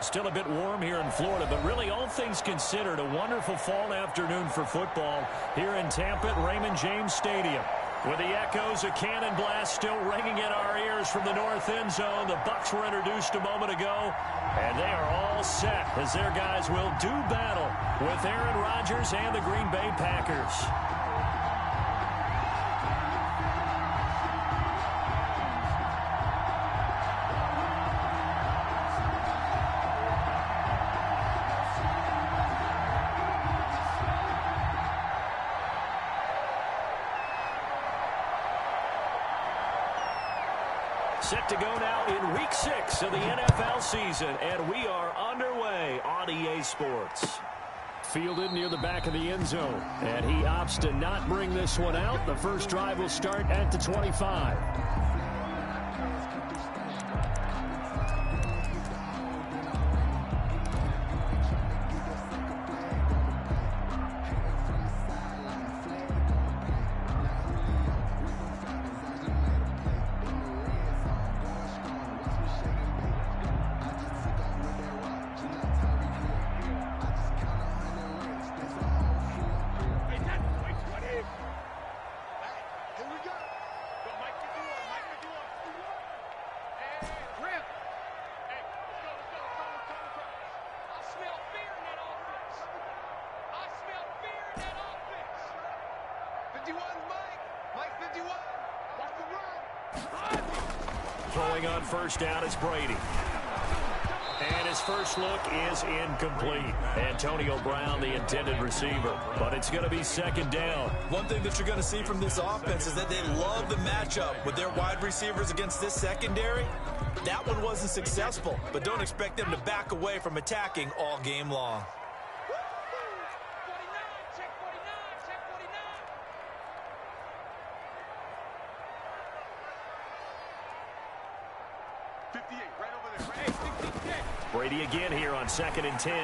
Still a bit warm here in Florida, but really all things considered, a wonderful fall afternoon for football here in Tampa at Raymond James Stadium. With the echoes of cannon blast still ringing in our ears from the north end zone, the Bucs were introduced a moment ago, and they are all set as their guys will do battle with Aaron Rodgers and the Green Bay Packers. Set to go now in Week 6 of the NFL season, and we are underway on EA Sports. Fielded near the back of the end zone, and he opts to not bring this one out. The first drive will start at the 25. Throwing on first down is Brady. And his first look is incomplete. Antonio Brown, the intended receiver. But it's going to be second down. One thing that you're going to see from this offense is that they love the matchup with their wide receivers against this secondary. That one wasn't successful, but don't expect them to back away from attacking all game long. Brady again here on 2nd and 10.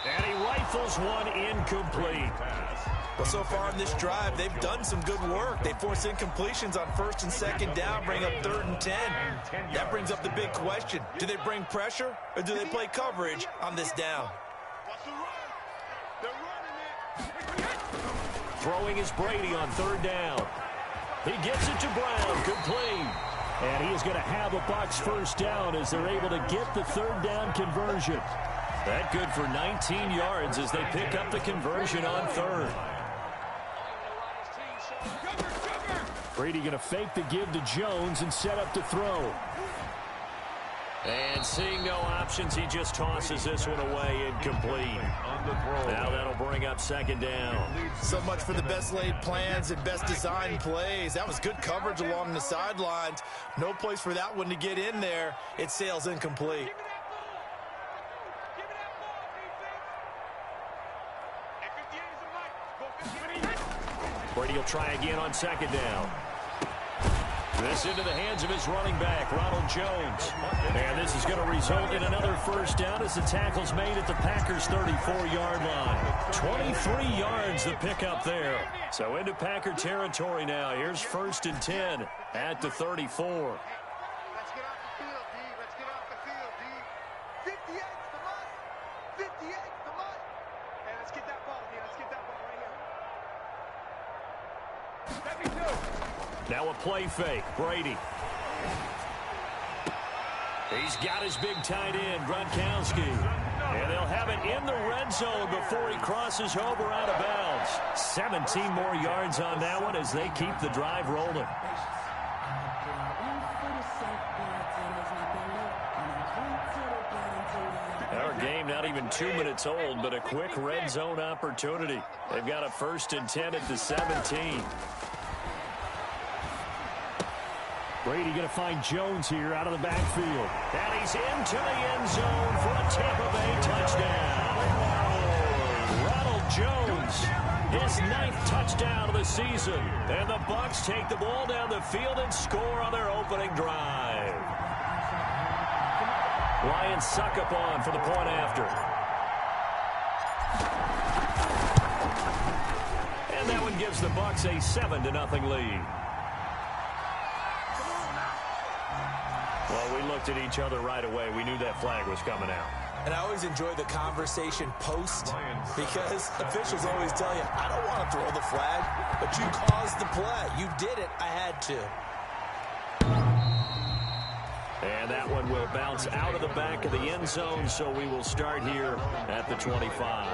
And he rifles one incomplete. Well, so far in this drive, they've done some good work. They force incompletions on 1st and 2nd down, bring up 3rd and 10. That brings up the big question. Do they bring pressure or do they play coverage on this down? Throwing is Brady on 3rd down. He gets it to Brown, complete. And he is going to have a Bucs first down as they're able to get the 3rd down conversion. That good for 19 yards as they pick up the conversion on 3rd. Brady going to fake the give to Jones and set up to throw. And seeing no options, he just tosses this one away, incomplete. Now that'll bring up 2nd down. So much for the best laid plans and best designed plays. That was good coverage along the sidelines. No place for that one to get in there. It sails incomplete. Brady will try again on 2nd down. This into the hands of his running back, Ronald Jones. And this is going to result in another first down as the tackle's made at the Packers' 34-yard line. 23 yards the pickup there. So into Packer territory now. Here's 1st and 10 at the 34. Let's get off the field, D. Let's get off the field, D. 58's the must. 58's the must. Hey, let's get that ball, D. Let's get that ball right here. 72. Now a play fake. Brady. He's got his big tight end, Gronkowski. And they'll have it in the red zone before he crosses over out of bounds. 17 more yards on that one as they keep the drive rolling. Our game not even 2 minutes old, but a quick red zone opportunity. They've got a 1st and 10 at the 17. Brady going to find Jones here out of the backfield. And he's into the end zone for a Tampa Bay touchdown. Ronald Jones, his 9th touchdown of the season. And the Bucs take the ball down the field and score on their opening drive. Lions suck up on for the point after. And that one gives the Bucs a 7-0 lead. Well, Well, we looked at each other right away. We knew that flag was coming out. And I always enjoy the conversation post because officials always tell you, I don't want to throw the flag, but you caused the play. You did it. I had to. And that one will bounce out of the back of the end zone, so we will start here at the 25.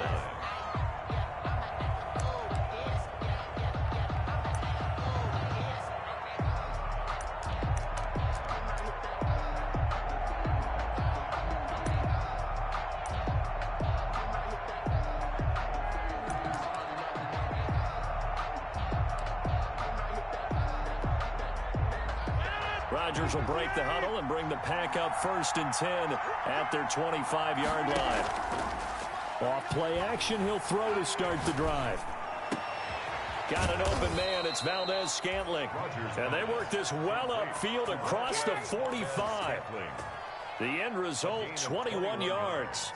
Rodgers will break the huddle and bring the pack up 1st and 10 at their 25-yard line. Off play action, he'll throw to start the drive. Got an open man, it's Valdez-Scantling. And they work this well upfield across the 45. The end result, 21 yards.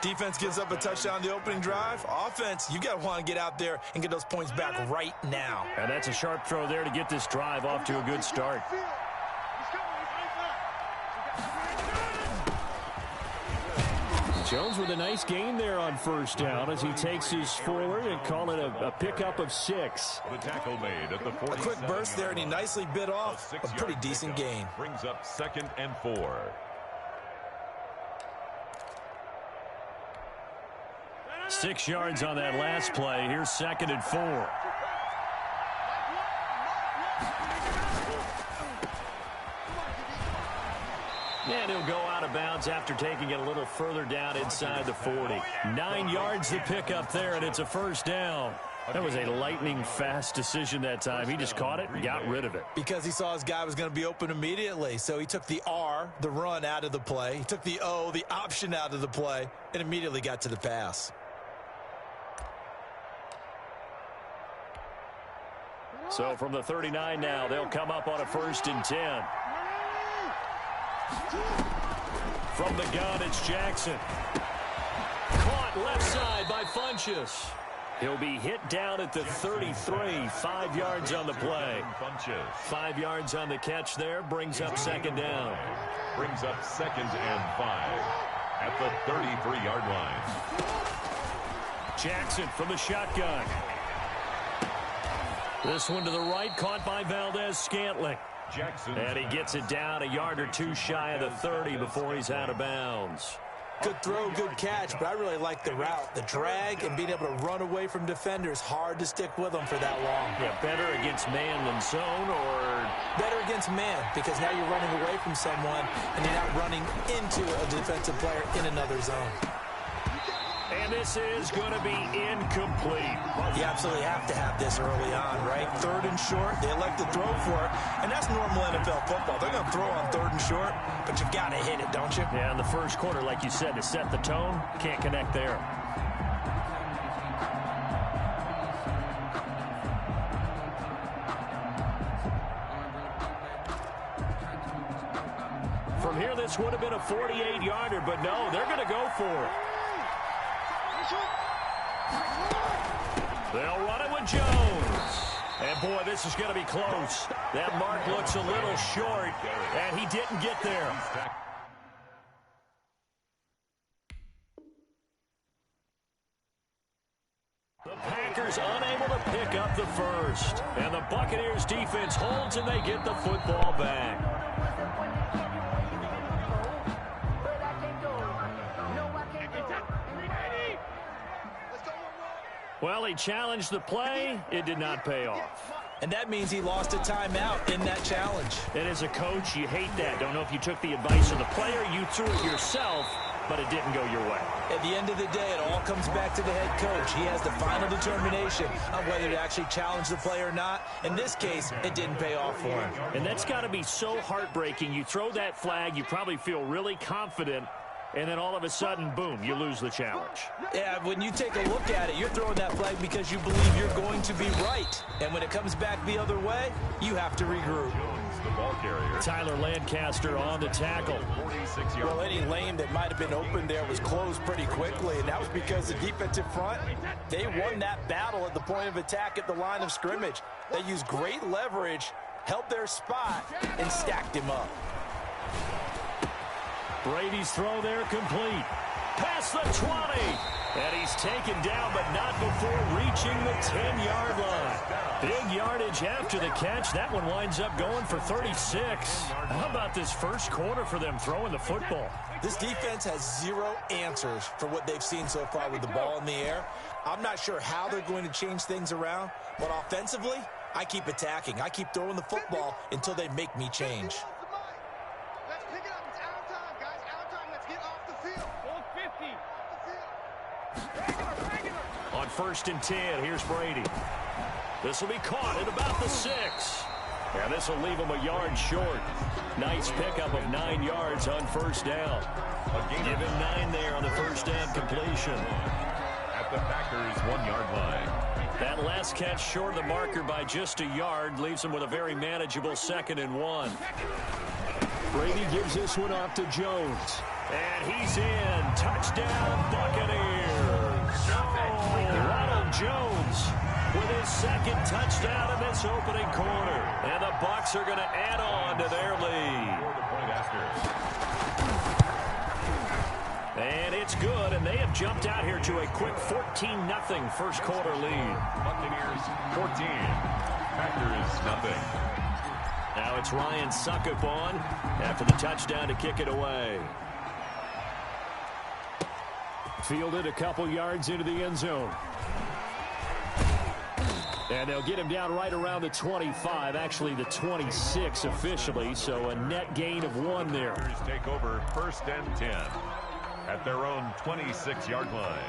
Defense gives up a touchdown the opening drive. Offense, you got to want to get out there and get those points back right now. And that's a sharp throw there to get this drive off to a good start. Jones with a nice gain there on 1st down as he takes his forward and call it a pickup of 6. The tackle made at the 40. A quick burst there, and he nicely bit off a pretty decent gain. Brings up 2nd and 4. Six yards on that last play. Here's 2nd and 4. And he'll go out of bounds after taking it a little further down inside the 40. 9 yards to pick up there, and it's a 1st down. That was a lightning-fast decision that time. He just caught it and got rid of it. Because he saw his guy was going to be open immediately. So he took the R, the run, out of the play. He took the O, the option, out of the play, and immediately got to the pass. So from the 39 now, they'll come up on a 1st and 10. From the gun, it's Jackson. Caught left side by Funchess. He'll be hit down at the 33. 5 yards on the play. 5 yards on the catch there. Brings up 2nd down. Brings up 2nd and 5 at the 33-yard line. Jackson from the shotgun. This one to the right, caught by Valdez-Scantling. Jackson. And he gets it down a yard or two shy of the 30 before he's out of bounds. Good throw, good catch, but I really like the route. The drag and being able to run away from defenders, hard to stick with them for that long. Yeah, better against man than zone, or? Better against man, because now you're running away from someone and you're not running into a defensive player in another zone. And this is going to be incomplete. You absolutely have to have this early on, right? 3rd and short, they elect to throw for it, and that's normal NFL football. They're going to throw on 3rd and short, but you've got to hit it, don't you? Yeah, in the first quarter, like you said, to set the tone, can't connect there. From here, this would have been a 48-yarder, but no, they're going to go for it. They'll run it with Jones. And, boy, this is going to be close. That mark looks a little short, and he didn't get there. The Packers unable to pick up the first. And the Buccaneers defense holds, and they get the football back. Well, he challenged the play. It did not pay off. And that means he lost a timeout in that challenge. And as a coach, you hate that. Don't know if you took the advice of the player. You threw it yourself, but it didn't go your way. At the end of the day, it all comes back to the head coach. He has the final determination on whether to actually challenge the play or not. In this case, it didn't pay off for him. And that's got to be so heartbreaking. You throw that flag, you probably feel really confident, and then all of a sudden, boom, you lose the challenge. Yeah, when you take a look at it, you're throwing that flag because you believe you're going to be right. And when it comes back the other way, you have to regroup. The ball carrier. Tyler Lancaster on the tackle. Well, any lane that might have been open there was closed pretty quickly, and that was because the defensive front, they won that battle at the point of attack at the line of scrimmage. They used great leverage, held their spot, and stacked him up. Brady's throw there complete. Past the 20. And he's taken down, but not before reaching the 10-yard line. Big yardage after the catch. That one winds up going for 36. How about this first quarter for them throwing the football? This defense has zero answers for what they've seen so far with the ball in the air. I'm not sure how they're going to change things around, but offensively, I keep attacking. I keep throwing the football until they make me change. Let's pick it up. It's out of time, guys. Out of time. Let's get off the field. 50. On 1st and 10, here's Brady. This will be caught at about the 6. And this will leave him a yard short. Nice pickup of 9 yards on 1st down. Give him 9 there on the 1st down completion. At the Packers' 1-yard line. That last catch short of the marker by just a yard leaves him with a very manageable 2nd and 1. Brady gives this one off to Jones. And he's in. Touchdown, Buccaneers. Ronald Jones with his 2nd touchdown in this opening quarter. And the Bucs are going to add on to their lead. And it's good, and they have jumped out here to a quick 14-0 first quarter lead. Buccaneers 14, Packers nothing. Now it's Ryan Suckup on after the touchdown to kick it away. Fielded a couple yards into the end zone. And they'll get him down right around the 25, actually the 26 officially, so a net gain of 1 there. Packers take over 1st and 10 at their own 26-yard line.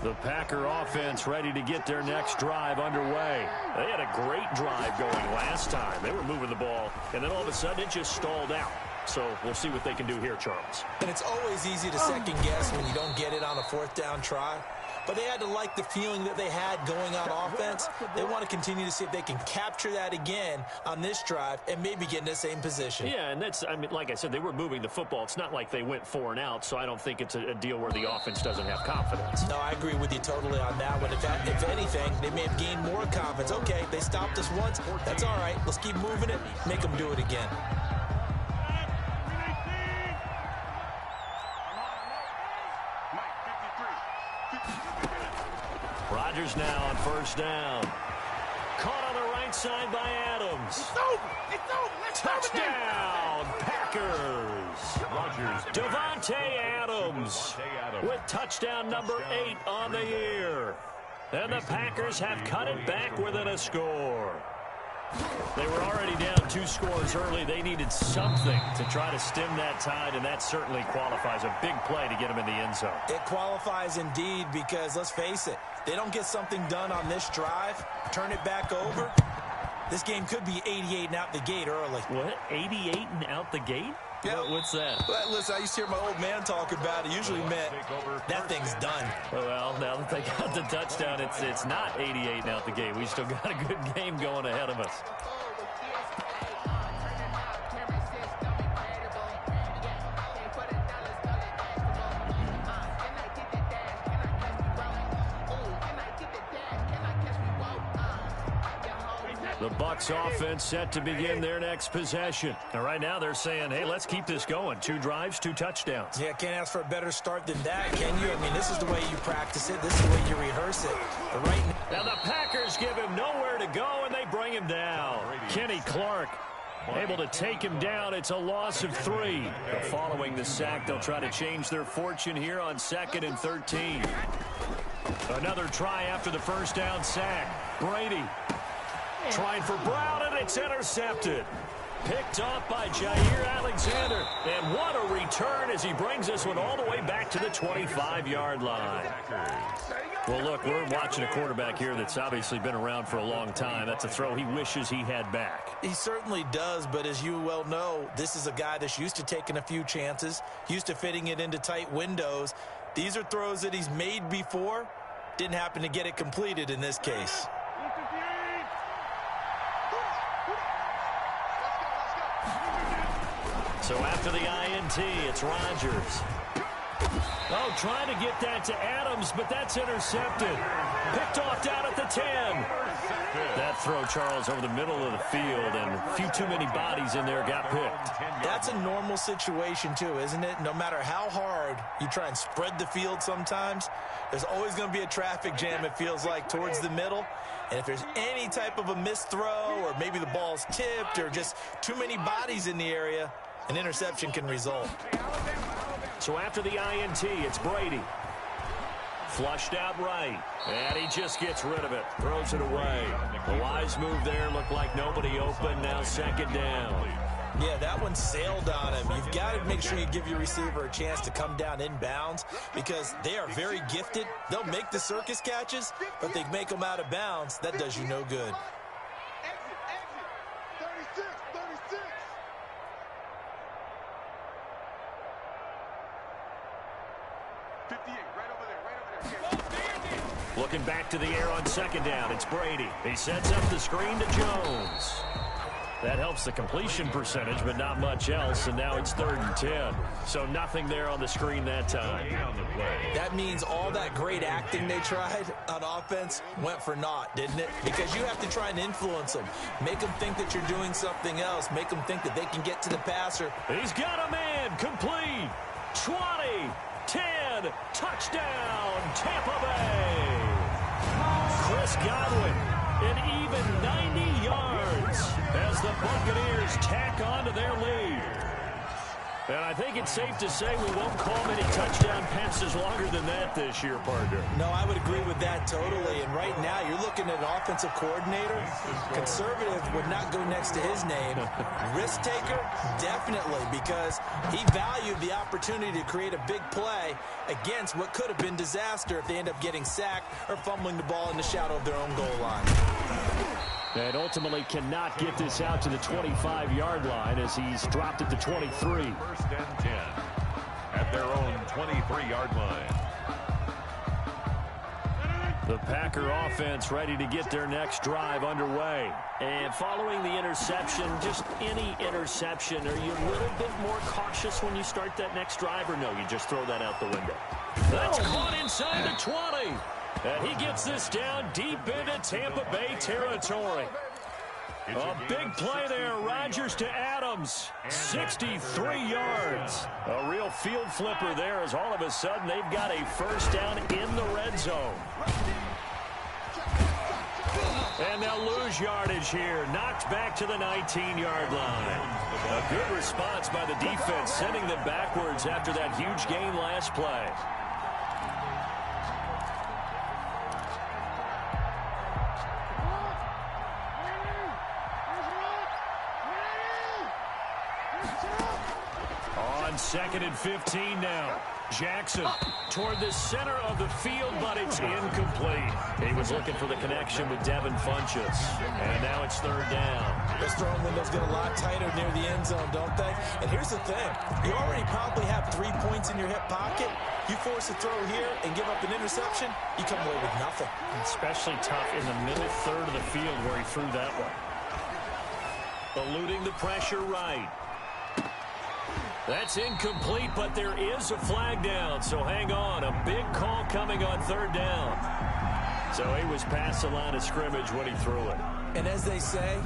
The Packer offense ready to get their next drive underway. They had a great drive going last time. They were moving the ball, and then all of a sudden it just stalled out. So we'll see what they can do here, Charles. And it's always easy to second guess when you don't get it on a 4th down try. But they had to like the feeling that they had going on offense. They want to continue to see if they can capture that again on this drive and maybe get in the same position. Yeah, and that's, I mean, like I said, they were moving the football. It's not like they went 4 and out, so I don't think it's a deal where the offense doesn't have confidence. No, I agree with you totally on that one. If anything, they may have gained more confidence. Okay, they stopped us once. That's all right. Let's keep moving it. Make them do it again. Rodgers now on 1st down. Caught on the right side by Adams. It's over. It's over. Let's Touchdown, Packers. Rodgers. Devontae Adams with touchdown number 8 on the year. And the Packers have cut it back within a score. They were already down 2 scores early. They needed something to try to stem that tide, and that certainly qualifies. A big play to get them in the end zone. It qualifies indeed because, let's face it, they don't get something done on this drive, turn it back over, this game could be 88 and out the gate early. What? 88 and out the gate? Yeah. What's that? Well, listen, I used to hear my old man talk about it. Usually meant that thing's done. Well, now that they got the touchdown, it's not 88 and out the gate. We still got a good game going ahead of us. The Bucs offense set to begin their next possession. And right now they're saying, hey, let's keep this going. 2 drives, 2 touchdowns. Yeah, can't ask for a better start than that, can you? I mean, this is the way you practice it. This is the way you rehearse it. But right now the Packers give him nowhere to go, and they bring him down. Kenny Clark able to take him down. It's a loss of 3. But following the sack, they'll try to change their fortune here on 2nd and 13. Another try after the 1st down sack. Brady trying for Brown, and it's intercepted. Picked off by Jair Alexander. And what a return as he brings this one all the way back to the 25-yard line. Well, look, we're watching a quarterback here that's obviously been around for a long time. That's a throw he wishes he had back. He certainly does, but as you well know, this is a guy that's used to taking a few chances, used to fitting it into tight windows. These are throws that he's made before. Didn't happen to get it completed in this case. So after the INT, it's Rodgers. Oh, trying to get that to Adams, but that's intercepted. Picked off down at the 10. That throw, Charles, over the middle of the field, and a few too many bodies in there got picked. That's a normal situation, too, isn't it? No matter how hard you try and spread the field sometimes, there's always going to be a traffic jam, it feels like, towards the middle. And if there's any type of a missed throw or maybe the ball's tipped or just too many bodies in the area, an interception can result. So after the INT, it's Brady. Flushed out right, and he just gets rid of it, throws it away. A wise move there, looked like nobody open, now second down. Yeah, that one sailed on him. You've got to make sure you give your receiver a chance to come down inbounds because they are very gifted. They'll make the circus catches, but they make them out of bounds. That does you no good. Exit. 36. Looking back to the air on second down, it's Brady. He sets up the screen to Jones. That helps the completion percentage, but not much else, and now it's 3rd and 10. So nothing there on the screen that time. That means all that great acting they tried on offense went for naught, didn't it? Because you have to try and influence them. Make them think that you're doing something else. Make them think that they can get to the passer. He's got a man, complete. 20, 10, touchdown, Tampa Bay. Chris Godwin, an even 90 yards as the Buccaneers tack on to their lead. And I think it's safe to say we won't call many touchdown passes longer than that this year, partner. No, I would agree with that totally. And right now, you're looking at an offensive coordinator. Conservative would not go next to his name. Risk taker, definitely, because he valued the opportunity to create a big play against what could have been disaster if they end up getting sacked or fumbling the ball in the shadow of their own goal line. And ultimately cannot get this out to the 25-yard line as he's dropped it to 23. 1st and 10 at their own 23-yard line. The Packer offense ready to get their next drive underway. And following the interception, just any interception, are you a little bit more cautious when you start that next drive, or no, you just throw that out the window? That's caught inside the 20. And he gets this down deep into Tampa Bay territory. A big play there, Rodgers to Adams, 63 yards. A real field flipper there as all of a sudden they've got a first down in the red zone. And they'll lose yardage here, knocked back to the 19-yard line. A good response by the defense, sending them backwards after that huge gain last play. On 2nd and 15 now. Jackson toward the center of the field, but it's incomplete. He was looking for the connection with Devin Funchess. And now it's 3rd down. Those throwing windows get a lot tighter near the end zone, don't they? And here's the thing. You already probably have 3 points in your hip pocket. You force a throw here and give up an interception, you come away with nothing. Especially tough in the middle third of the field where he threw that one. Eluding the pressure right. That's incomplete, but there is a flag down, so hang on. A big call coming on 3rd down. So he was past the line of scrimmage when he threw it. And as they say,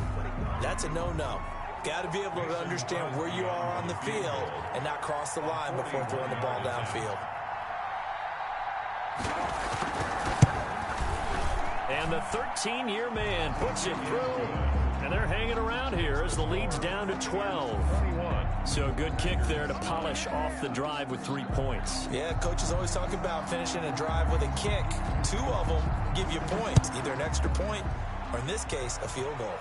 that's a no-no. Got to be able to understand where you are on the field and not cross the line before throwing the ball downfield. And the 13-year man puts it through. And they're hanging around here as the lead's down to 12. So a good kick there to polish off the drive with 3 points. Yeah, coach is always talking about finishing a drive with a kick. 2 of them give you points, either an extra point or, in this case, a field goal.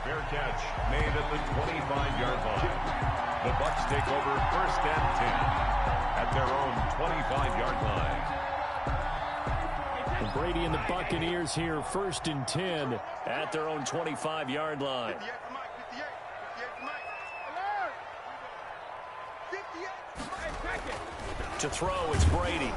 Fair catch made at the 25-yard line. The Bucs take over 1st and 10 at their own 25-yard line. And Brady and the Buccaneers here 1st and 10 at their own 25-yard line. 58 To throw, it's Brady.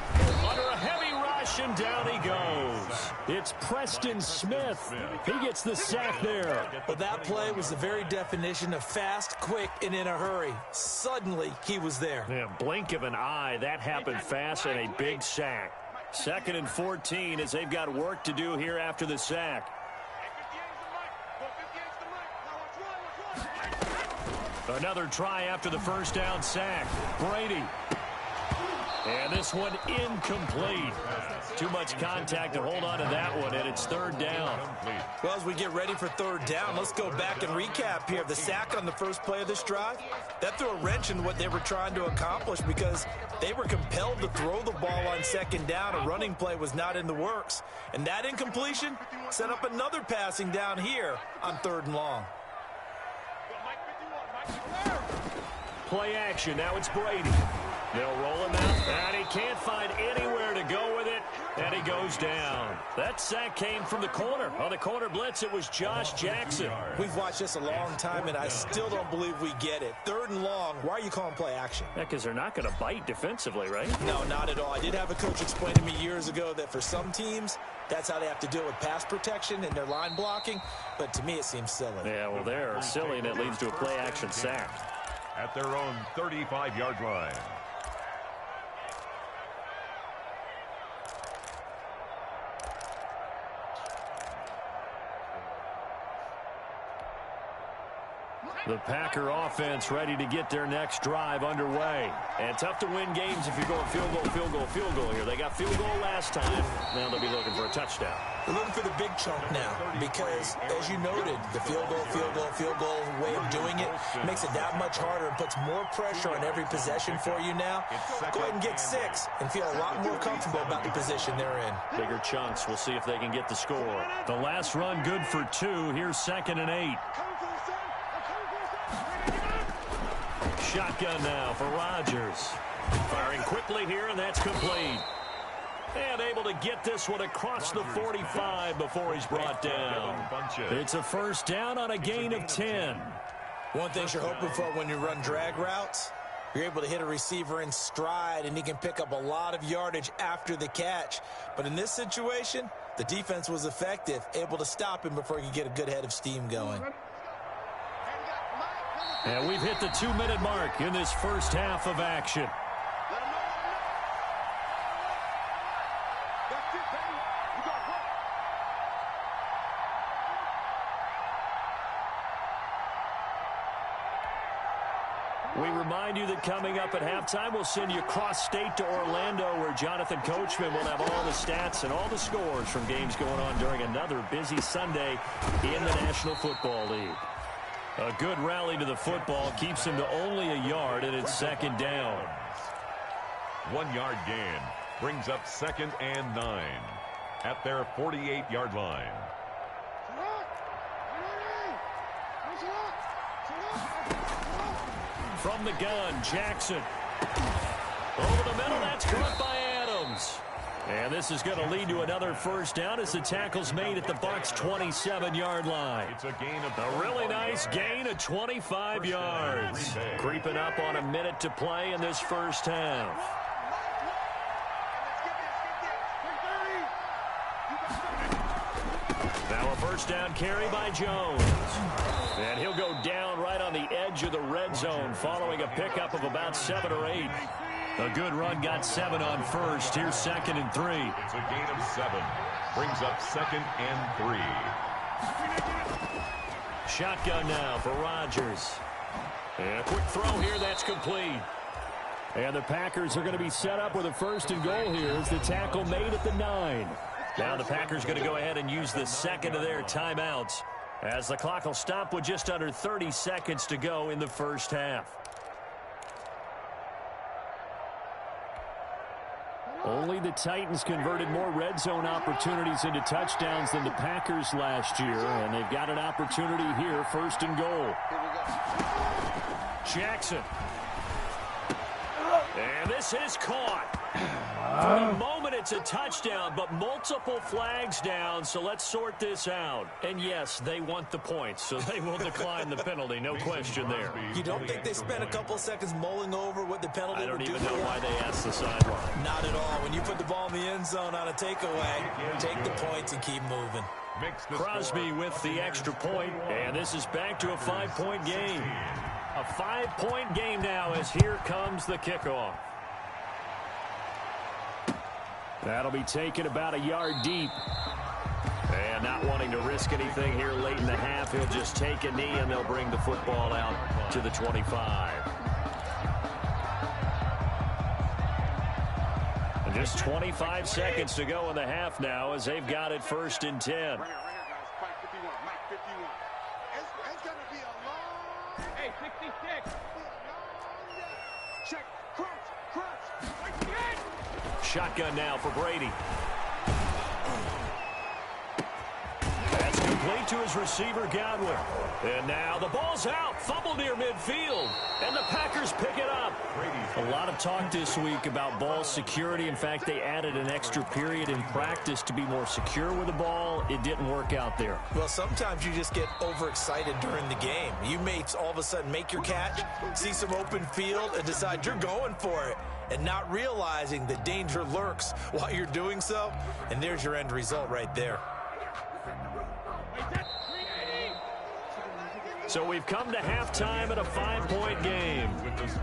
Under a heavy rush, and down he goes. It's Preston Smith. He gets the sack there. Well, that play was the very definition of fast, quick, and in a hurry. Suddenly, he was there. Yeah, blink of an eye. That happened fast and a big sack. 2nd and 14 as they've got work to do here after the sack. Another try after the first down sack. Brady. And this one incomplete. Too much contact to hold on to that one, and it's 3rd down. Well, as we get ready for 3rd down, let's go back and recap here. The sack on the first play of this drive, that threw a wrench in what they were trying to accomplish because they were compelled to throw the ball on 2nd down. A running play was not in the works. And that incompletion set up another passing down here on 3rd and long. Play action. Now it's Brady. They'll roll him out, and he can't find anywhere to go with it, and he goes down. That sack came from the corner. On the corner blitz, it was Josh Jackson. We've watched this a long time, and I still don't believe we get it. 3rd and long, why are you calling play action? Yeah, because they're not going to bite defensively, right? No, not at all. I did have a coach explain to me years ago that for some teams, that's how they have to deal with pass protection and their line blocking, but to me it seems silly. Yeah, well, they're silly, and it leads to a play action sack. At their own 35-yard line. The Packer offense ready to get their next drive underway. And tough to win games if you're going field goal, field goal, field goal here. They got field goal last time. Now they'll be looking for a touchdown. They're looking for the big chunk now because, as you noted, the field goal way of doing it makes it that much harder and puts more pressure on every possession for you now. Go ahead and get 6 and feel a lot more comfortable about the position they're in. Bigger chunks. We'll see if they can get the score. The last run good for 2. Here's 2nd and 8. Shotgun now for Rodgers. Firing quickly here, and that's complete. And able to get this one across the 45 before he's brought down. It's a 1st down on a gain of 10. One thing you're hoping for when you run drag routes, you're able to hit a receiver in stride, and he can pick up a lot of yardage after the catch. But in this situation, the defense was effective, able to stop him before he could get a good head of steam going. And we've hit the 2-minute mark in this first half of action. We remind you that coming up at halftime, we'll send you cross-state to Orlando, where Jonathan Coachman will have all the stats and all the scores from games going on during another busy Sunday in the National Football League. A good rally to the football keeps him to only a yard, and it's 2nd down. 1-yard gain brings up 2nd and 9 at their 48-yard line. From the gun, Jackson. Over the middle, that's caught by Adams. And this is going to lead to another 1st down as the tackle's made at the Bucs' 27-yard line. It's a gain of a really nice gain of 25 yards. Creeping up on a minute to play in this first half. Now a 1st down carry by Jones. And he'll go down right on the edge of the red zone following a pickup of about 7 or 8. A good run got 7 on 1st. Here's 2nd and 3. It's a gain of 7. Brings up 2nd and 3. Shotgun now for Rodgers. And a quick throw here, that's complete. And the Packers are going to be set up with a 1st and goal here as the tackle made at the 9. Now the Packers going to go ahead and use the 2nd of their timeouts as the clock will stop with just under 30 seconds to go in the first half. Only the Titans converted more red zone opportunities into touchdowns than the Packers last year, and they've got an opportunity here, 1st and goal. Jackson. And this is caught. For the moment, it's a touchdown, but multiple flags down, so let's sort this out. And yes, they want the points, so they will decline the penalty, no question there. You don't think they spent a couple seconds mulling over what the penalty would do? I don't even know why they asked the sideline. Not at all. When you put the ball in the end zone on a takeaway, take the points and keep moving. Crosby with the extra point, and this is back to a 5-point game. A 5-point game now as here comes the kickoff. That'll be taken about a yard deep. And not wanting to risk anything here late in the half, he'll just take a knee, and they'll bring the football out to the 25. And just 25 seconds to go in the half now as they've got it 1st and 10. Right here, guys. Fight 51. Mike 51. It's going to be a long... Hey, 66. Check. Crunch. Shotgun now for Brady. That's complete to his receiver, Godwin. And now the ball's out. Fumble near midfield. And the Packers pick it up. A lot of talk this week about ball security. In fact, they added an extra period in practice to be more secure with the ball. It didn't work out there. Well, sometimes you just get overexcited during the game. You may all of a sudden make your catch, see some open field, and decide you're going for it, and not realizing the danger lurks while you're doing so. And there's your end result right there. So we've come to halftime at a 5-point game.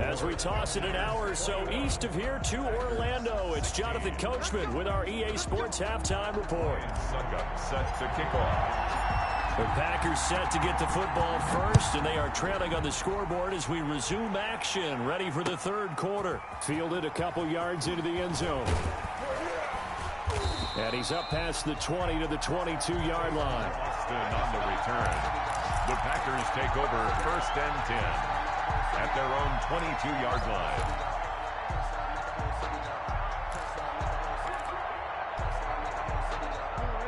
As we toss it an hour or so east of here to Orlando, it's Jonathan Coachman with our EA Sports Halftime Report. Set to kick off. The Packers set to get the football first, and they are trailing on the scoreboard as we resume action, ready for the 3rd quarter. Fielded a couple yards into the end zone. And he's up past the 20 to the 22-yard line. Austin on the return. The Packers take over 1st and 10 at their own 22-yard line.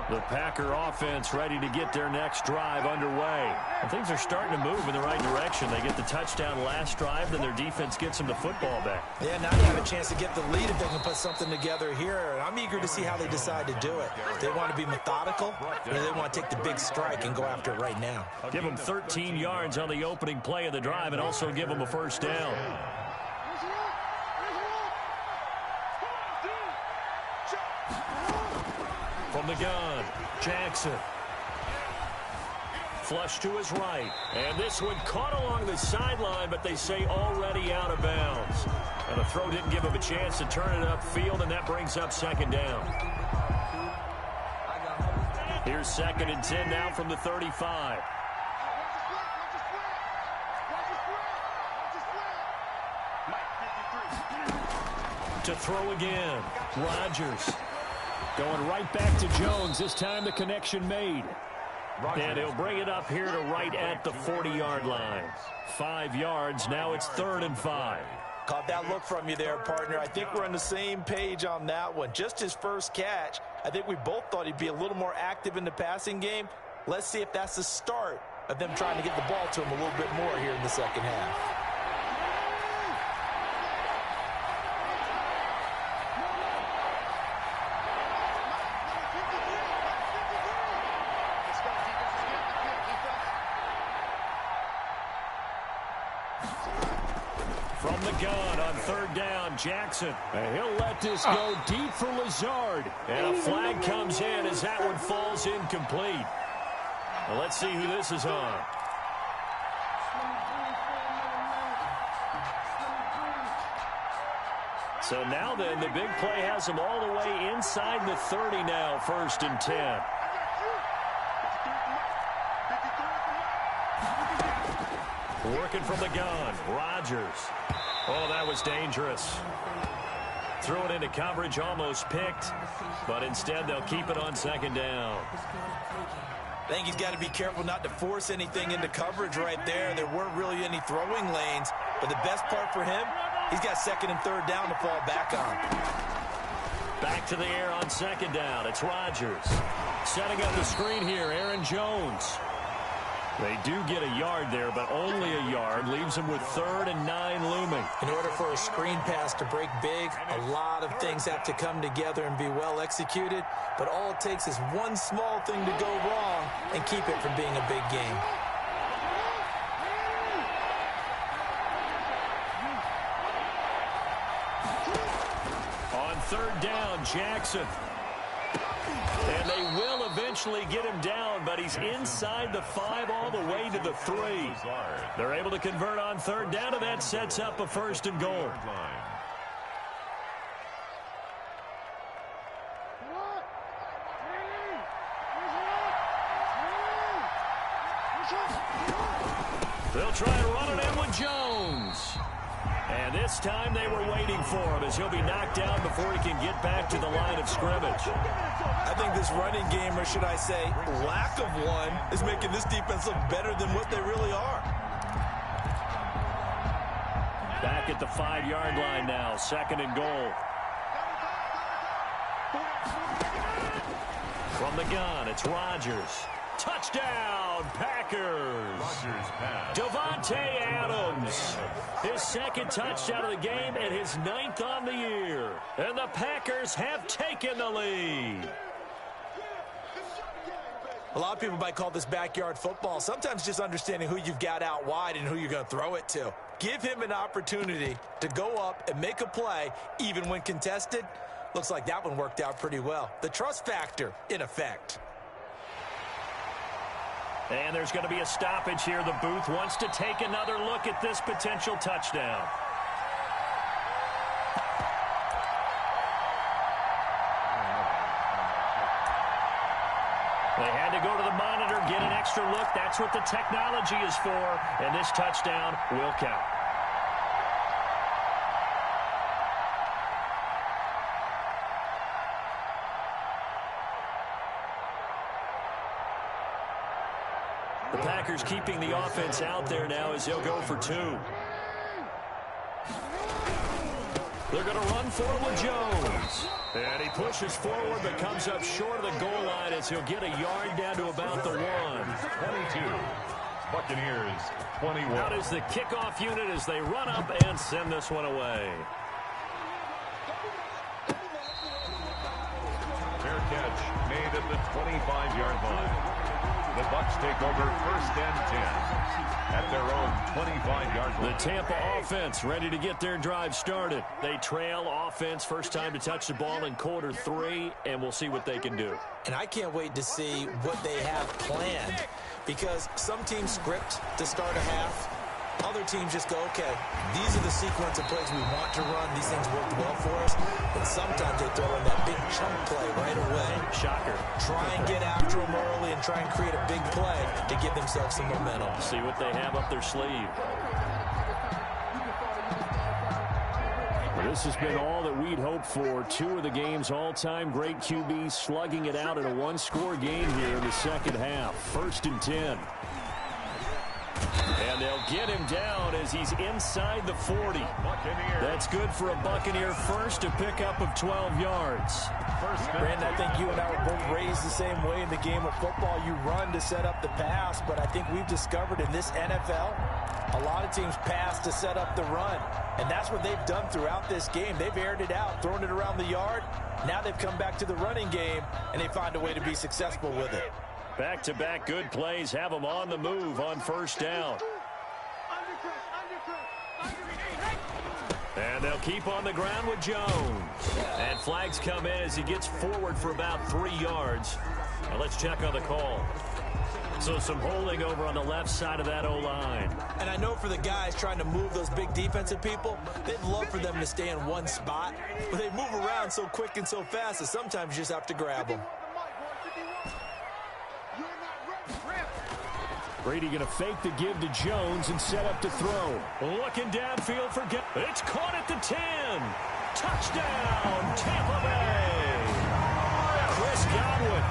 The Packer offense ready to get their next drive underway. And things are starting to move in the right direction. They get the touchdown last drive, then their defense gets them the football back. Yeah, now they have a chance to get the lead if they can put something together here. And I'm eager to see how they decide to do it. They want to be methodical, or they want to take the big strike and go after it right now. Give them 13 yards on the opening play of the drive and also give them a 1st down. From the gun, Jackson. Flush to his right. And this one caught along the sideline, but they say already out of bounds. And the throw didn't give him a chance to turn it upfield, and that brings up 2nd down. Here's 2nd and 10 now from the 35. To throw again, Rodgers. Going right back to Jones. This time the connection made. And he'll bring it up here to right at the 40-yard line. 5 yards. Now it's 3rd and 5. Caught that look from you there, partner. I think we're on the same page on that one. Just his first catch. I think we both thought he'd be a little more active in the passing game. Let's see if that's the start of them trying to get the ball to him a little bit more here in the 2nd half. From the gun on 3rd down, Jackson. And he'll let this go deep for Lazard. And a flag comes in as that one falls incomplete. Well, let's see who this is on. So now then, the big play has them all the way inside the 30 now, 1st and 10. Working from the gun, Rodgers. Oh, that was dangerous. Threw it into coverage, almost picked, but instead they'll keep it on 2nd down. I think he's got to be careful not to force anything into coverage right there. There weren't really any throwing lanes, but the best part for him, he's got 2nd and 3rd down to fall back on. Back to the air on 2nd down. It's Rodgers. Setting up the screen here, Aaron Jones. They do get a yard there, but only a yard. Leaves them with 3rd and 9 looming. In order for a screen pass to break big, a lot of things have to come together and be well executed. But all it takes is one small thing to go wrong and keep it from being a big game. On 3rd down, Jackson. And they will eventually get him down, but he's inside the 5 all the way to the 3. They're able to convert on 3rd down, and that sets up a 1st and goal. They'll try and run it in with Jones. And this time they were waiting for him as he'll be knocked down before he can get back to the line of scrimmage. I think this running game, or should I say lack of one, is making this defense look better than what they really are. Back at the 5-yard line now, 2nd and goal. From the gun, it's Rodgers. Touchdown, Packers. Rodgers pass. Davante Adams. His 2nd touchdown of the game and his 9th on the year. And the Packers have taken the lead. A lot of people might call this backyard football. Sometimes just understanding who you've got out wide and who you're going to throw it to. Give him an opportunity to go up and make a play, even when contested. Looks like that one worked out pretty well. The trust factor in effect. And there's going to be a stoppage here. The booth wants to take another look at this potential touchdown. They had to go to the monitor, get an extra look. That's what the technology is for. And this touchdown will count. The Packers keeping the offense out there now as they'll go for 2. They're going to run for it with Jones. And he pushes forward but comes up short of the goal line as he'll get a yard down to about the 1. 22. Buccaneers, 21. Out is the kickoff unit as they run up and send this one away. Fair catch made at the 25-yard line. The Bucs take over 1st and 10 at their own 25-yard line. The Tampa offense ready to get their drive started. They trail offense, first time to touch the ball in quarter 3, and we'll see what they can do. And I can't wait to see what they have planned, because some teams script to start a half. Other teams just go, okay, these are the sequence of plays we want to run. These things worked well for us. And sometimes they throw in that big chunk play right away. Shocker. Try and get after them early and try and create a big play to give themselves some momentum. See what they have up their sleeve. Well, this has been all that we'd hoped for. 2 of the game's all-time great QBs slugging it out in a one-score game here in the second half. 1st and 10. And they'll get him down as he's inside the 40. That's good for a Buccaneer first, a pickup of 12 yards. Brandon, I think you and I were both raised the same way in the game of football. You run to set up the pass, but I think we've discovered in this NFL, a lot of teams pass to set up the run. And that's what they've done throughout this game. They've aired it out, thrown it around the yard. Now they've come back to the running game, and they find a way to be successful with it. Back-to-back good plays have them on the move on 1st down. And they'll keep on the ground with Jones. And flags come in as he gets forward for about 3 yards. Now let's check on the call. So some holding over on the left side of that O-line. And I know for the guys trying to move those big defensive people, they'd love for them to stay in one spot. But they move around so quick and so fast that sometimes you just have to grab them. Brady going to fake the give to Jones and set up to throw. Looking downfield for it's caught at the 10. Touchdown, Tampa Bay. Chris Godwin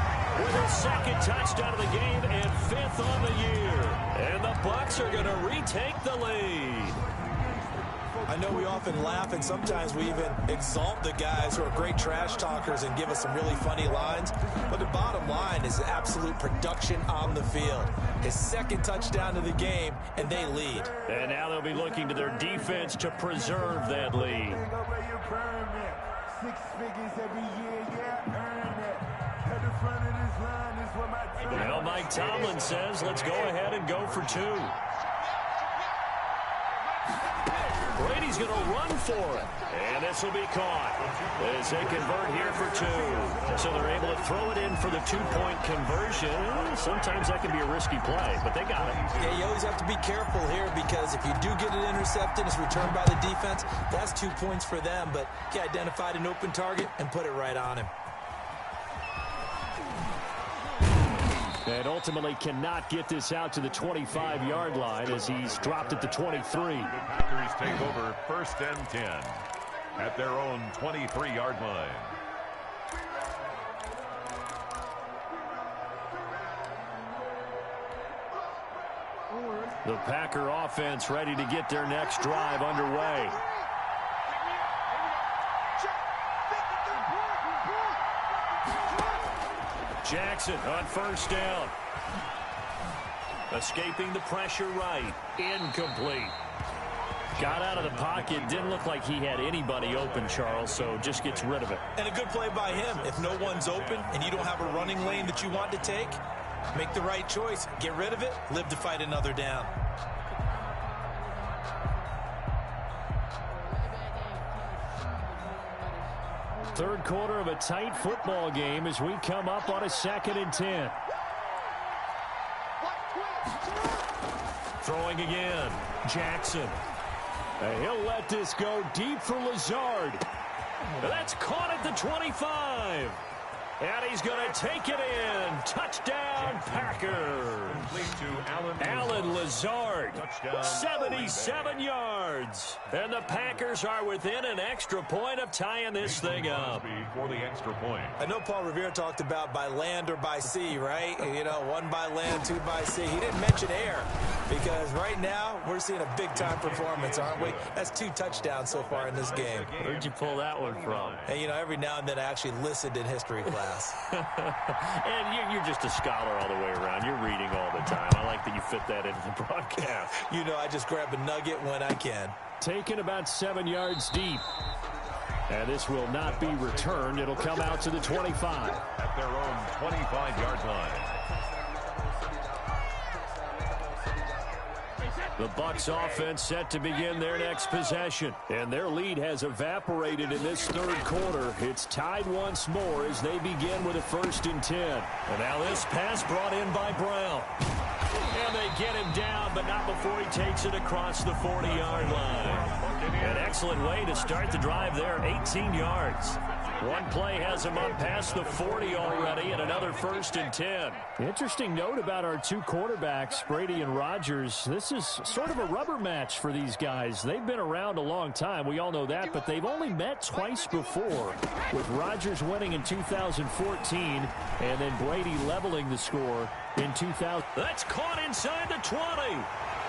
with his 2nd touchdown of the game and 5th on the year. And the Bucs are going to retake the lead. I know we often laugh and sometimes we even exalt the guys who are great trash talkers and give us some really funny lines. But the bottom line is absolute production on the field. His 2nd touchdown of the game, and they lead. And now they'll be looking to their defense to preserve that lead. 6 figures every year, earn that. At the front of this line is where my team. Well, Mike Tomlin says, let's go ahead and go for 2. Brady's going to run for it. And this will be caught as they convert here for 2. So they're able to throw it in for the 2-point conversion. Sometimes that can be a risky play, but they got it. Yeah, you always have to be careful here because if you do get it intercepted, it's returned by the defense, that's 2 points for them. But he identified an open target and put it right on him. And ultimately cannot get this out to the 25-yard line as he's dropped at the 23. The Packers take over 1st and 10 at their own 23-yard line. The Packer offense ready to get their next drive underway. Jackson on 1st down. Escaping the pressure right. Incomplete. Got out of the pocket. Didn't look like he had anybody open, Charles, so just gets rid of it. And a good play by him. If no one's open and you don't have a running lane that you want to take, make the right choice. Get rid of it. Live to fight another down. Third quarter of a tight football game as we come up on a 2nd and 10. Throwing again. Jackson. And he'll let this go deep for Lazard. That's caught at the 25. And he's going to take it in. Touchdown, Packers. Allen Lazard, 77 yards. And the Packers are within an extra point of tying this thing up. For the extra point. I know Paul Revere talked about by land or by sea, right? You know, 1 by land, 2 by sea. He didn't mention air because right now we're seeing a big-time performance, aren't we? That's 2 touchdowns so far in this game. Where'd you pull that one from? And, you know, every now and then I actually listened in history class. And you're just a scholar all the way around. You're reading all the time. I like that you fit that into the broadcast. You know, I just grab a nugget when I can. Taken about 7 yards deep. And this will not be returned. It'll come out to the 25. At their own 25-yard line. The Bucs offense set to begin their next possession. And their lead has evaporated in this third quarter. It's tied once more as they begin with a 1st and 10. And now this pass brought in by Brown. And they get him down, but not before he takes it across the 40-yard line. An excellent way to start the drive there, 18 yards. One play has him up past the 40 already, and another 1st and 10. Interesting note about our 2 quarterbacks, Brady and Rodgers. This is sort of a rubber match for these guys. They've been around a long time. We all know that, but they've only met twice before, with Rodgers winning in 2014 and then Brady leveling the score in 2000. That's caught inside the 20.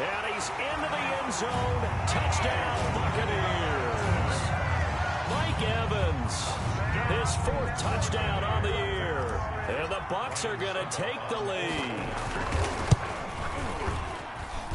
And he's into the end zone. Touchdown, Buccaneers. Mike Evans, his 4th touchdown on the year. And the Bucs are going to take the lead.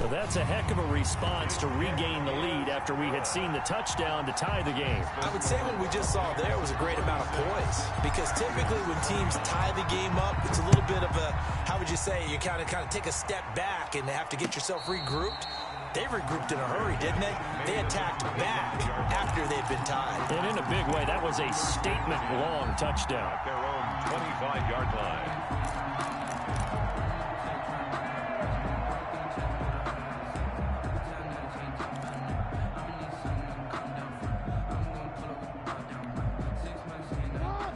Well, that's a heck of a response to regain the lead after we had seen the touchdown to tie the game. I would say what we just saw there was a great amount of poise, because typically when teams tie the game up, it's a little bit of a, how would you say, you kind of take a step back and have to get yourself regrouped. They regrouped in a hurry, didn't they? They attacked back after they'd been tied. And in a big way, that was a statement-long touchdown. At their own 25-yard line.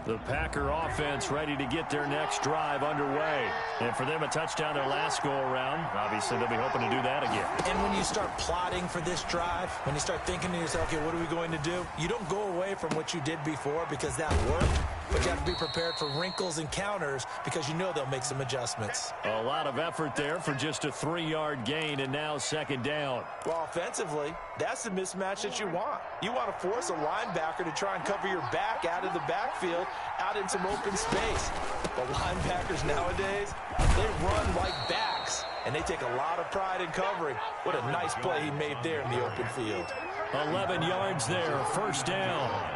The Packer offense ready to get their next drive underway. And for them, a touchdown their last go-around. Obviously, they'll be hoping to do that again. And when you start plotting for this drive, when you start thinking to yourself, okay, what are we going to do? You don't go away from what you did before because that worked. But you have to be prepared for wrinkles and counters because you know they'll make some adjustments. A lot of effort there for just a 3-yard gain, and now 2nd down. Well, offensively, that's the mismatch that you want. You want to force a linebacker to try and cover your back out of the backfield, out in some open space. The linebackers nowadays, they run like backs, and they take a lot of pride in covering. What a nice play he made there in the open field. 11 yards there, 1st down.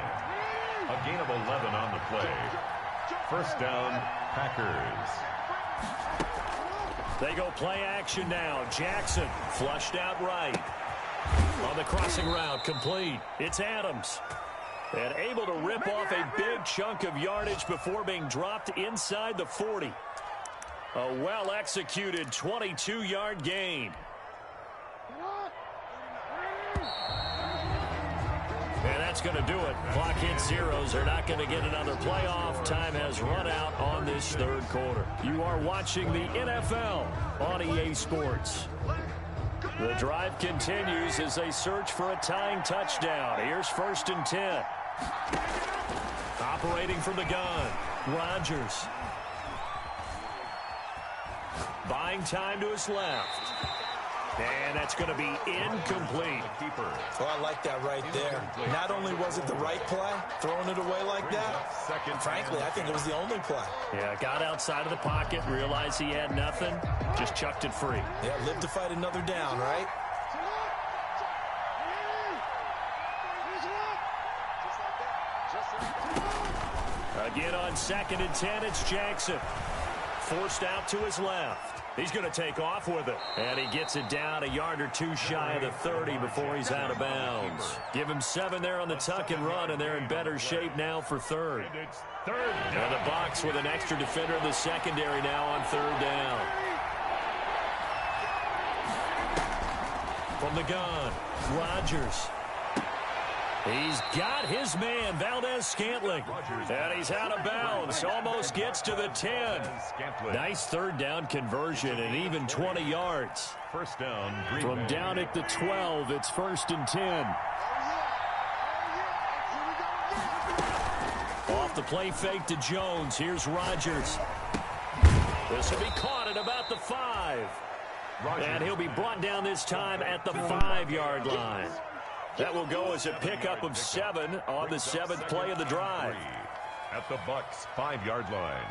A gain of 11 on the play. 1st down, Packers. They go play action now. Jackson flushed out right. On the crossing route, complete. It's Adams. And able to rip off a big chunk of yardage before being dropped inside the 40. A well-executed 22-yard gain. And that's that's going to do it. Clock hits zeros. They're not going to get another playoff. Time has run out on this third quarter. You are watching the NFL on EA Sports. The drive continues as they search for a tying touchdown. Here's 1st and 10. Operating from the gun, Rodgers. Buying time to his left. And that's going to be incomplete. Oh, I like that right there. Not only was it the right play, throwing it away like that, frankly, I think it was the only play. Yeah, got outside of the pocket, realized he had nothing, just chucked it free. Yeah, live to fight another down, right? Again on 2nd and 10, it's Jackson. Forced out to his left. He's going to take off with it. And he gets it down a yard or two shy of the 30 before he's out of bounds. Give him 7 there on the tuck and run, and they're in better shape now for third. And the Bucs with an extra defender in the secondary now on 3rd down. From the gun, Rodgers. He's got his man, Valdez-Scantling. And he's out of bounds. Almost gets to the 10. Nice 3rd down conversion and even 20 yards. First down. From down at the 12, it's 1st and 10. Off the play fake to Jones. Here's Rodgers. This will be caught at about the 5. And he'll be brought down this time at the 5-yard line. That will go as a pickup of 7 on the 7th play of the drive. At the Bucs 5-yard line.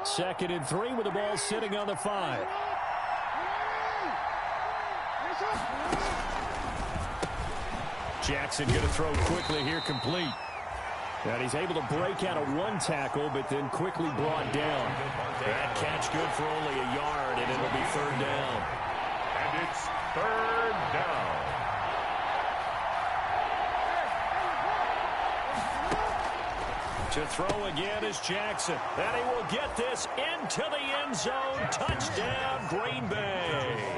Second and 3 with the ball sitting on the 5. Jackson going to throw quickly here, complete. And he's able to break out of 1 tackle, but then quickly brought down. That catch good for only a yard, and it'll be 3rd down. And it's 3rd down. To throw again is Jackson. And he will get this into the end zone. Touchdown, Green Bay.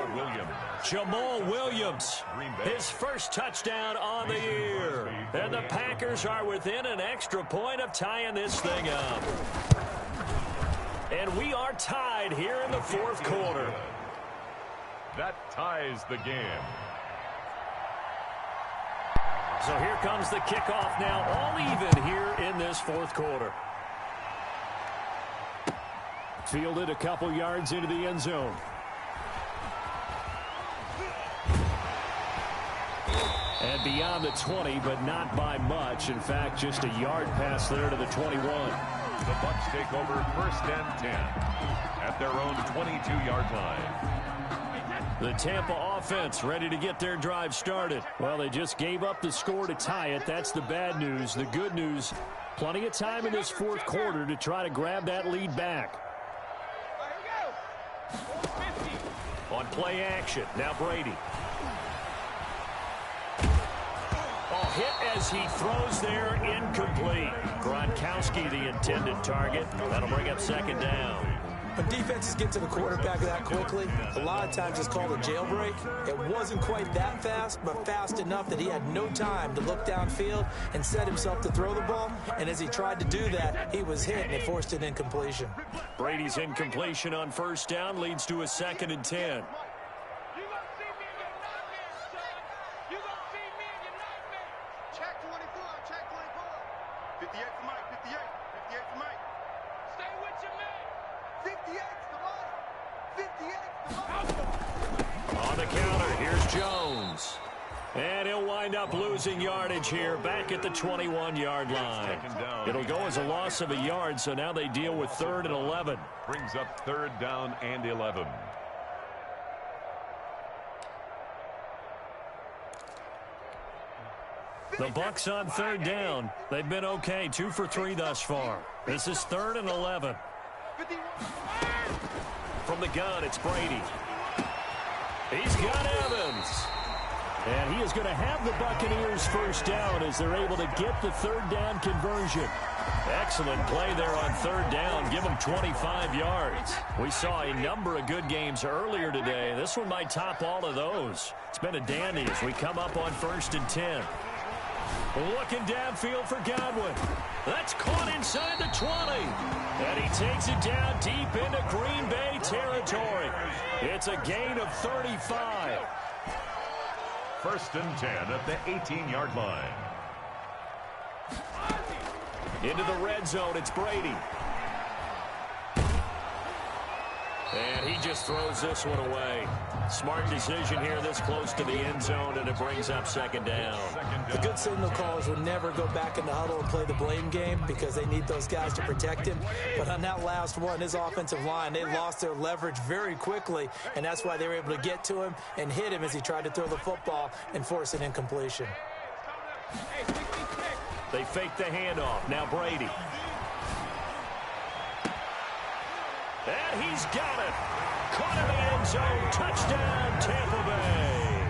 Jamal Williams, his first touchdown on the year. And the Packers are within an extra point of tying this thing up. And we are tied here in the 4th quarter. That ties the game. So here comes the kickoff now, all even here in this 4th quarter. Fielded a couple yards into the end zone. And beyond the 20, but not by much. In fact, just a yard pass there to the 21. The Bucs take over 1st and 10 at their own 22-yard line. The Tampa offense ready to get their drive started. Well, they just gave up the score to tie it. That's the bad news. The good news, plenty of time in this 4th quarter to try to grab that lead back. On play action, now Brady. Oh, hit as he throws there, incomplete. Gronkowski the intended target. That'll bring up 2nd down. When defenses get to the quarterback that quickly, a lot of times it's called a jailbreak. It wasn't quite that fast, but fast enough that he had no time to look downfield and set himself to throw the ball. And as he tried to do that, he was hit and it forced an incompletion. Brady's incompletion on 1st down leads to a 2nd and 10. Check 24, check 24. 58 for Mike, 58, 58 for Mike. Stay with your man. 58 for Mike, 58 for Mike. On the counter, here's Jones. And he'll wind up losing yardage here back at the 21-yard line. It'll go as a loss of a yard, so now they deal with 3rd and 11. Brings up 3rd down and 11. The Bucs on 3rd down. They've been okay, 2 for 3 thus far. This is 3rd and 11. From the gun, it's Brady. He's got Evans. And he is going to have the Buccaneers 1st down as they're able to get the 3rd down conversion. Excellent play there on third down. Give them 25 yards. We saw a number of good games earlier today. This one might top all of those. It's been a dandy as we come up on 1st and 10. Looking downfield for Godwin. That's caught inside the 20. And he takes it down deep into Green Bay territory. It's a gain of 35. 1st and 10 at the 18-yard line. Into the red zone, it's Brady. And he just throws this one away. Smart decision here this close to the end zone, and it brings up 2nd down. The good signal callers would never go back in the huddle and play the blame game because they need those guys to protect him. But on that last one, his offensive line, they lost their leverage very quickly, and that's why they were able to get to him and hit him as he tried to throw the football and force an incompletion. They fake the handoff. Now Brady. And he's got it. Caught in the end zone. Touchdown, Tampa Bay.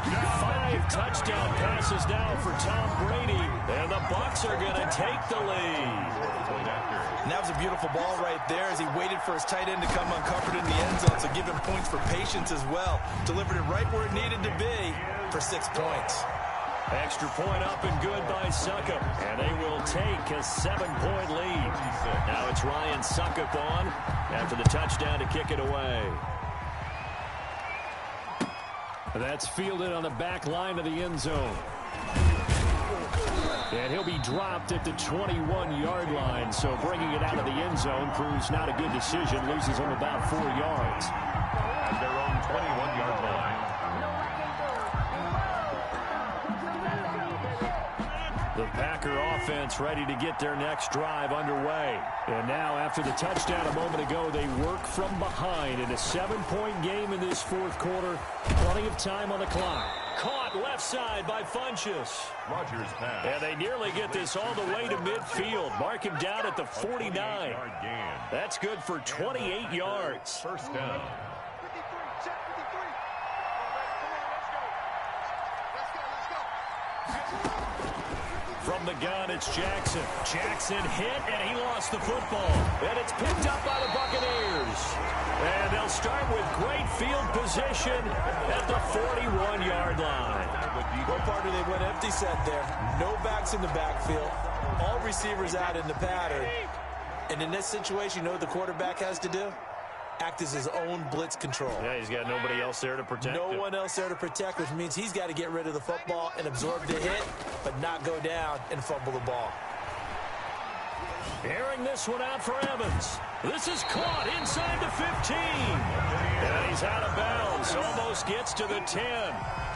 5 touchdown passes now for Tom Brady. And the Bucs are going to take the lead. And that was a beautiful ball right there as he waited for his tight end to come uncovered in the end zone. So give him points for patience as well. Delivered it right where it needed to be for 6 points. Extra point up and good by Suckup. And they will take a 7-point lead. Now it's Ryan Suckup on after the touchdown to kick it away. That's fielded on the back line of the end zone. And he'll be dropped at the 21-yard line. So bringing it out of the end zone proves not a good decision. Loses him about 4 yards. At their own 21-yard line. The Packer offense ready to get their next drive underway. And now after the touchdown a moment ago, they work from behind in a 7-point game in this 4th quarter. Plenty of time on the clock. Caught left side by Funchess. Rodgers pass. And they nearly get this all the way to midfield. Mark him down at the 49. That's good for 28 yards. 1st down. From the gun, it's Jackson. Jackson hit, and he lost the football. And it's picked up by the Buccaneers. And they'll start with great field position at the 41-yard line. What part do they went empty set there? No backs in the backfield. All receivers out in the pattern. And in this situation, you know what the quarterback has to do? Act as his own blitz control. Yeah, he's got nobody else there to protect him. No one else there to protect, which means he's got to get rid of the football and absorb the hit, but not go down and fumble the ball. Airing this one out for Evans. This is caught inside the 15. And he's out of bounds. Almost gets to the 10.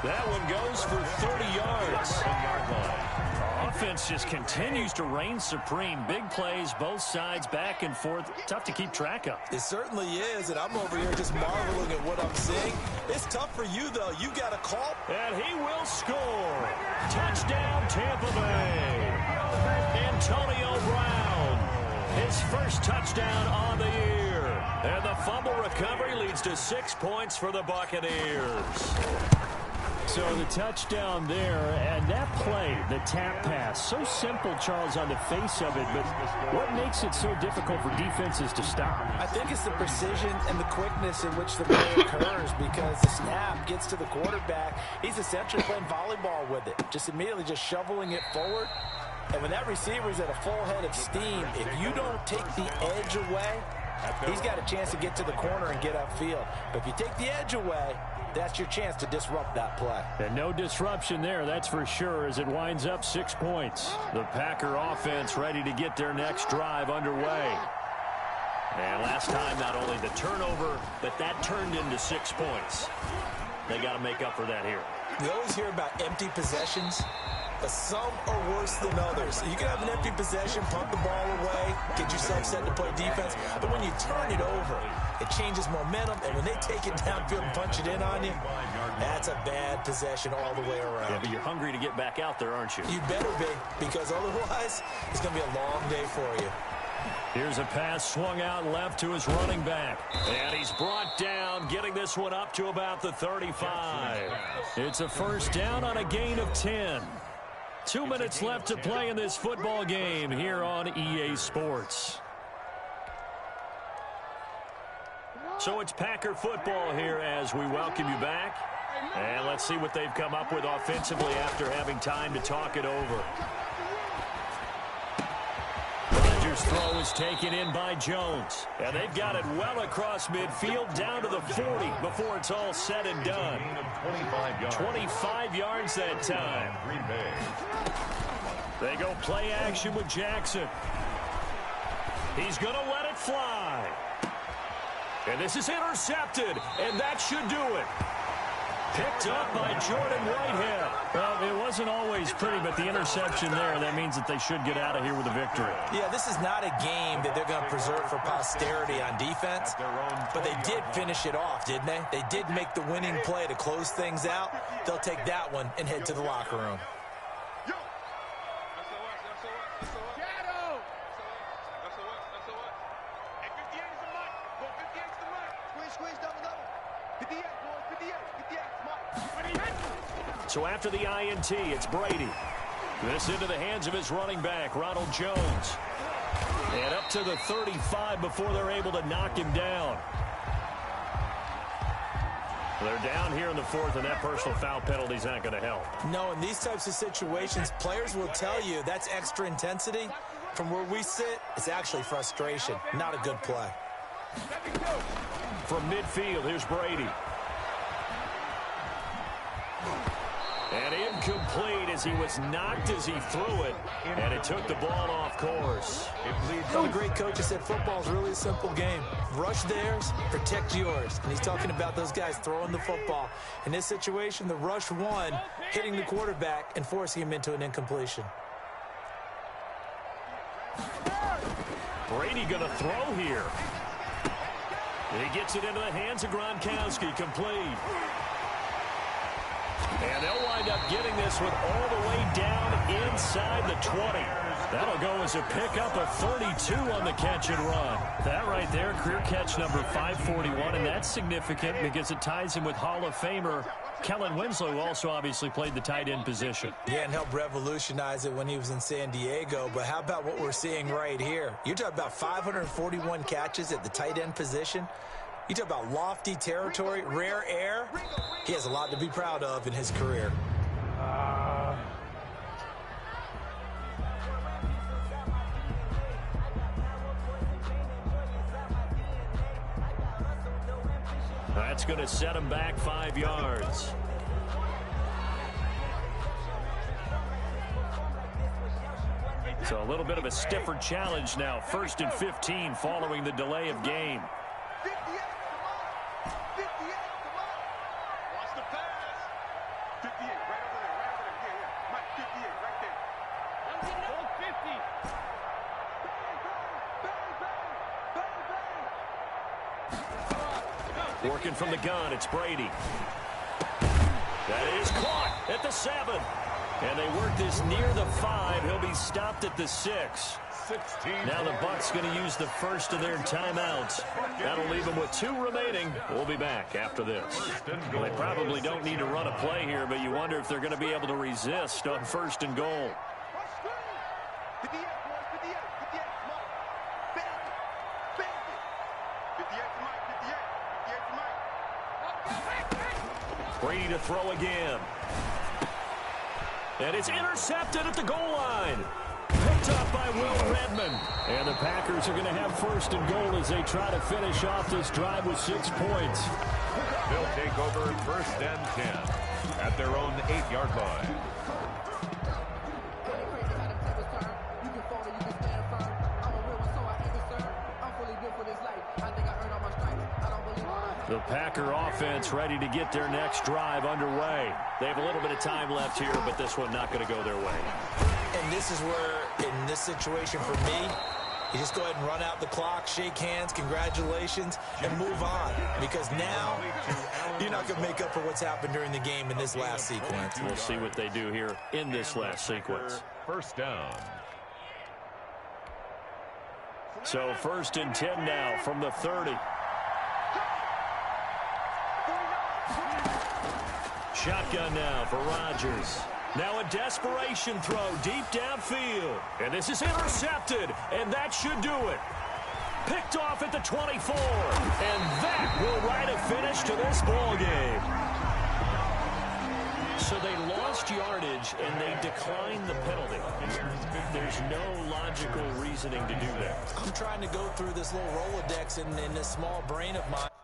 That one goes for 30 yards. Offense just continues to reign supreme. Big plays, both sides, back and forth. Tough to keep track of. It certainly is, and I'm over here just marveling at what I'm seeing. It's tough for you, though. You got a call. And he will score. Touchdown, Tampa Bay. Antonio Brown. His first touchdown on the year. And the fumble recovery leads to 6 points for the Buccaneers. So the touchdown there, and that play, the tap pass, so simple, Charles, on the face of it, but what makes it so difficult for defenses to stop? I think it's the precision and the quickness in which the play occurs because the snap gets to the quarterback. He's essentially playing volleyball with it, just immediately just shoveling it forward. And when that receiver's at a full head of steam, if you don't take the edge away, he's got a chance to get to the corner and get upfield. But if you take the edge away, that's your chance to disrupt that play. And no disruption there, that's for sure, as it winds up 6 points. The Packer offense ready to get their next drive underway. And last time, not only the turnover, but that turned into 6 points. They got to make up for that here. We always hear about empty possessions, but some are worse than others. You can have an empty possession, punt the ball away, get yourself set to play defense, but when you turn it over, it changes momentum, and when they take it downfield and punch it in on you, that's a bad possession all the way around. Yeah, but you're hungry to get back out there, aren't you? You better be, because otherwise, it's going to be a long day for you. Here's a pass swung out left to his running back. And he's brought down, getting this one up to about the 35. It's a first down on a gain of 10. 2 minutes left to play in this football game here on EA Sports. So it's Packer football here as we welcome you back. And let's see what they've come up with offensively after having time to talk it over. Rodgers' throw is taken in by Jones. And they've got it well across midfield down to the 40 before it's all said and done. 25 yards that time. They go play action with Jackson. He's going to let it fly. And this is intercepted, and that should do it. Picked up by Jordan Whitehead. Well, it wasn't always pretty, but the interception there, that means that they should get out of here with a victory. Yeah, this is not a game that they're going to preserve for posterity on defense, but they did finish it off, didn't they? They did make the winning play to close things out. They'll take that one and head to the locker room. So after the INT, it's Brady. This into the hands of his running back, Ronald Jones. And up to the 35 before they're able to knock him down. They're down here in the fourth, and that personal foul penalty is not going to help. No, in these types of situations, players will tell you that's extra intensity. From where we sit, it's actually frustration, not a good play. From midfield, here's Brady. And incomplete as he was knocked as he threw it, and it took the ball off course. The great coach has said football is really a simple game. Rush theirs, protect yours. And he's talking about those guys throwing the football. In this situation, the rush won, hitting the quarterback and forcing him into an incompletion. Brady going to throw here. He gets it into the hands of Gronkowski, complete. And they'll wind up getting this one all the way down inside the 20. That'll go as a pickup of 32 on the catch and run. That right there, career catch number 541, and that's significant because it ties him with Hall of Famer Kellen Winslow, who also obviously played the tight end position. Yeah, and helped revolutionize it when he was in San Diego. But how about what we're seeing right here? You're talking about 541 catches at the tight end position. You talk about lofty territory, rare air. He has a lot to be proud of in his career. That's going to set him back 5 yards. So a little bit of a stiffer challenge now. 1st and 15 following the delay of game. Working from the gun, it's Brady. That is caught at the 7. And they work this near the 5. He'll be stopped at the 6. Now the Bucs going to use the first of their timeouts. That'll leave them with 2 remaining. We'll be back after this. Well, they probably don't need to run a play here, but you wonder if they're going to be able to resist on 1st and goal. Brady to throw again. And it's intercepted at the goal line. Picked up by Will Redmond. And the Packers are going to have 1st and goal as they try to finish off this drive with 6 points. They'll take over 1st and 10 at their own 8-yard line. The Packer offense ready to get their next drive underway. They have a little bit of time left here, but this one not going to go their way. And this is where, in this situation for me, you just go ahead and run out the clock, shake hands, congratulations, and move on. Because now, you're not going to make up for what's happened during the game in this last sequence. We'll see what they do here in this last sequence. 1st down. So 1st and 10 now from the 30. Shotgun now for Rodgers. Now a desperation throw deep downfield. And this is intercepted, and that should do it. Picked off at the 24. And that will write a finish to this ball game. So they lost yardage, and they declined the penalty. There's no logical reasoning to do that. I'm trying to go through this little Rolodex in this small brain of mine.